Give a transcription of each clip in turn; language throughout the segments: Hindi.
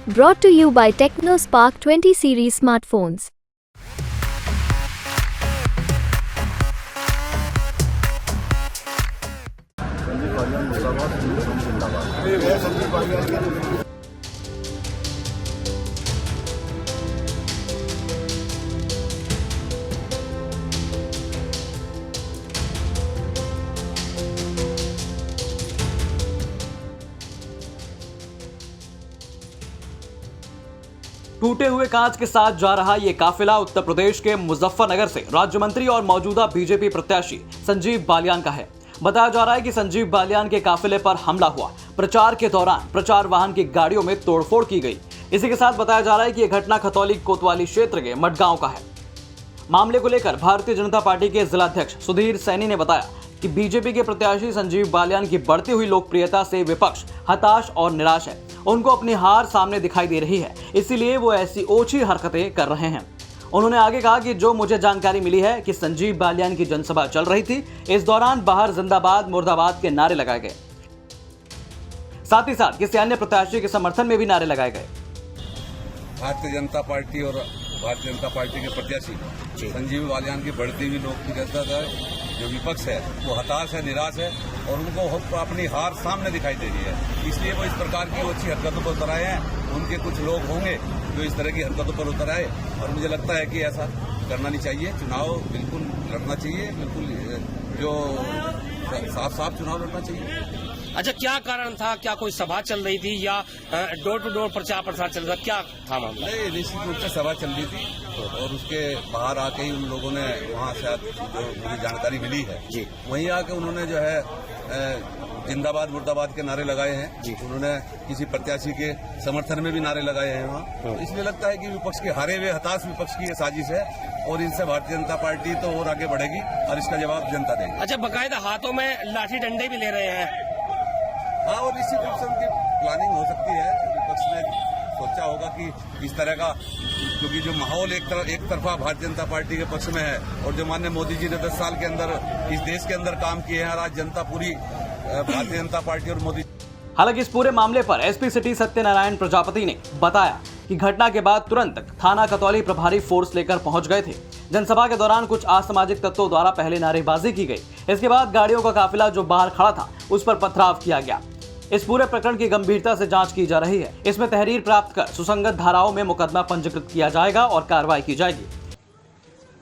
Brought to you by TechnoSpark 20 series smartphones. टूटे हुए कांच के साथ जा रहा ये काफिला उत्तर प्रदेश के मुजफ्फरनगर से राज्य मंत्री और मौजूदा बीजेपी प्रत्याशी संजीव बालियान का है। बताया जा रहा है कि संजीव बालियान के काफिले पर हमला हुआ। प्रचार के दौरान प्रचार वाहन की गाड़ियों में तोड़फोड़ की गई। इसी के साथ बताया जा रहा है कि यह घटना खतौली कोतवाली क्षेत्र के मटगांव का है। मामले को लेकर भारतीय जनता पार्टी के जिलाध्यक्ष सुधीर सैनी ने बताया कि बीजेपी के प्रत्याशी संजीव बालियान की बढ़ती हुई लोकप्रियता से विपक्ष हताश और निराश है। उनको अपनी हार सामने दिखाई दे रही है, इसीलिए वो ऐसी ओछी हरकतें कर रहे हैं। उन्होंने आगे कहा कि जो मुझे जानकारी मिली है कि संजीव बालियान की जनसभा चल रही थी, इस दौरान बाहर जिंदाबाद मुर्दाबाद के नारे लगाए गए। साथ ही साथ किसी अन्य प्रत्याशी के समर्थन में भी नारे लगाए गए। भारतीय जनता पार्टी और भारतीय जनता पार्टी के प्रत्याशी संजीव बालियान की बढ़ती हुई लोकप्रियता है, जो विपक्ष है वो हताश है, निराश है और उनको अपनी हार सामने दिखाई दे रही है। इसलिए वो इस प्रकार की अच्छी हरकतों पर उतर आए हैं। उनके कुछ लोग होंगे जो इस तरह की हरकतों पर उतर आए और मुझे लगता है कि ऐसा करना नहीं चाहिए। चुनाव बिल्कुल लड़ना चाहिए, बिल्कुल जो साफ चुनाव लड़ना चाहिए। अच्छा, क्या कारण था? क्या कोई सभा चल रही थी या डोर टू डोर प्रचार प्रसार चल रहा था? क्या था मामला? नहीं, निश्चित रूप से सभा चल रही थी और उसके बाहर आके ही उन लोगों ने वहाँ से जो मुझे जानकारी मिली है जी, वहीं आके उन्होंने जो है जिंदाबाद मुर्दाबाद के नारे लगाए हैं जी। उन्होंने किसी प्रत्याशी के समर्थन में भी नारे लगाए हैं वहाँ। इसलिए लगता है कि विपक्ष के हारे हुए हताश विपक्ष की ये साजिश है और इनसे भारतीय जनता पार्टी तो और आगे बढ़ेगी और इसका जवाब जनता देगी। अच्छा, बकायदा हाथों में लाठी डंडे भी ले रहे हैं। हाँ, और निश्चित रूप से उनकी प्लानिंग हो सकती है। विपक्ष ने सोचा होगा कि इस तरह का, क्योंकि जो माहौल एक तरफा भारतीय जनता पार्टी के पक्ष में है और जो माननीय मोदी जी ने 10 साल के अंदर इस देश के अंदर काम किए हैं, आज जनता पूरी भारतीय जनता पार्टी और मोदी। हालांकि इस पूरे मामले पर एसपी सिटी सत्यनारायण प्रजापति ने बताया कि घटना के बाद तुरंत थाना खतौली प्रभारी फोर्स लेकर पहुंच गए थे। जनसभा के दौरान कुछ असामाजिक तत्वों द्वारा पहले नारेबाजी की गई। इसके बाद गाड़ियों का काफिला जो बाहर खड़ा था उस पर पथराव किया गया। इस पूरे प्रकरण की गंभीरता से जांच की जा रही है। इसमें तहरीर प्राप्त कर सुसंगत धाराओं में मुकदमा पंजीकृत किया जाएगा और कार्रवाई की जाएगी।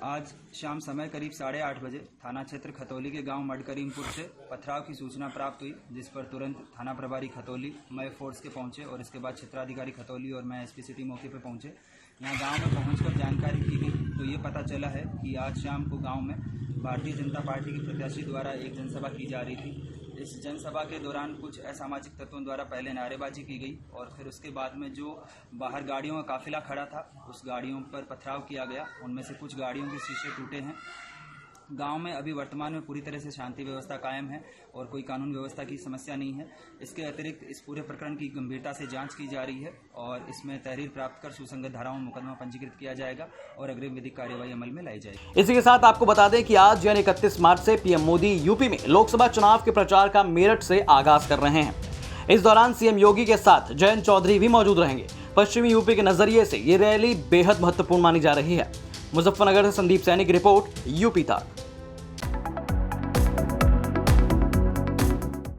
आज शाम समय करीब 8:30 बजे थाना क्षेत्र खतौली के गांव मडकरीमपुर से पथराव की सूचना प्राप्त हुई, जिस पर तुरंत थाना प्रभारी खतौली मय फोर्स के पहुंचे और इसके बाद क्षेत्राधिकारी खतौली और मैं एसपी सिटी मौके पर पहुंचे। यहाँ गांव में पहुंचकर जानकारी की गई तो ये पता चला है कि आज शाम को गांव में भारतीय जनता पार्टी के प्रत्याशी द्वारा एक जनसभा की जा रही थी। इस जनसभा के दौरान कुछ असामाजिक तत्वों द्वारा पहले नारेबाजी की गई और फिर उसके बाद में जो बाहर गाड़ियों का काफिला खड़ा था उस गाड़ियों पर पथराव किया गया। उनमें से कुछ गाड़ियों के शीशे टूटे हैं। गांव में अभी वर्तमान में पूरी तरह से शांति व्यवस्था कायम है और कोई कानून व्यवस्था की समस्या नहीं है। इसके अतिरिक्त इस पूरे प्रकरण की गंभीरता से जांच की जा रही है और इसमें तहरीर प्राप्त कर सुसंगत धाराओं में मुकदमा पंजीकृत किया जाएगा और अग्रिम विधिक कार्यवाही अमल में लाई जाएगी। इसी के साथ आपको बता दें कि आज यानी 31 मार्च से पीएम मोदी यूपी में लोकसभा चुनाव के प्रचार का मेरठ से आगाज कर रहे हैं। इस दौरान सीएम योगी के साथ जयंत चौधरी भी मौजूद रहेंगे। पश्चिमी यूपी के नजरिए से ये रैली बेहद महत्वपूर्ण मानी जा रही है। मुजफ्फरनगर से संदीप सैनी की रिपोर्ट, यूपी तक।